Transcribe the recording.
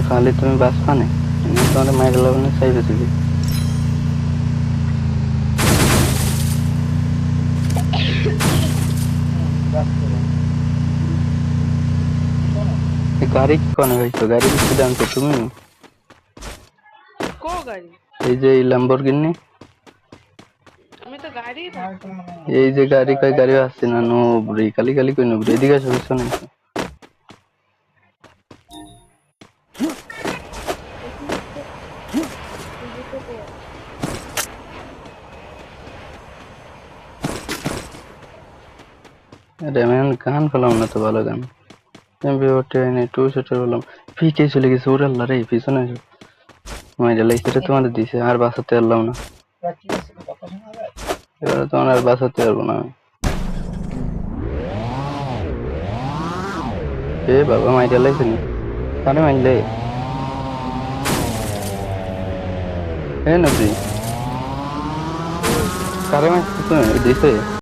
খালি তুমি বাঁচবা না, তোমার মাইরে লাগবে চাইবে তুমি। গাড়ি কি কোনে হইছো? গাড়ি কি জানতো তুমি? কো গাড়ি? এই যে এই ল্যাম্বরগিনি। আমি তো গাড়ি থাকতো। এই যে গাড়ি কই গাড়ি আসছে না নো ব্রেক খালি খালি কই নো ব্রেক এদিকে আসো না। আরে ম্যান গান পেলাম না তো ভালো গান। এমবি ওটে নে টু শুটার বললাম পিকে চলে গেছে ওরে আল্লাহ রে পিছনে এসো। মাইরে লাইছে রে তোমাদের দিছে আর বাঁচাতে পারলাম না। এবার তোমার আর বাঁচাতে পারবো না আমি। এ বাবা মাইরে লাইছে নি কারে মাইলে এ নবী কারে মাইছে তুমি দিছে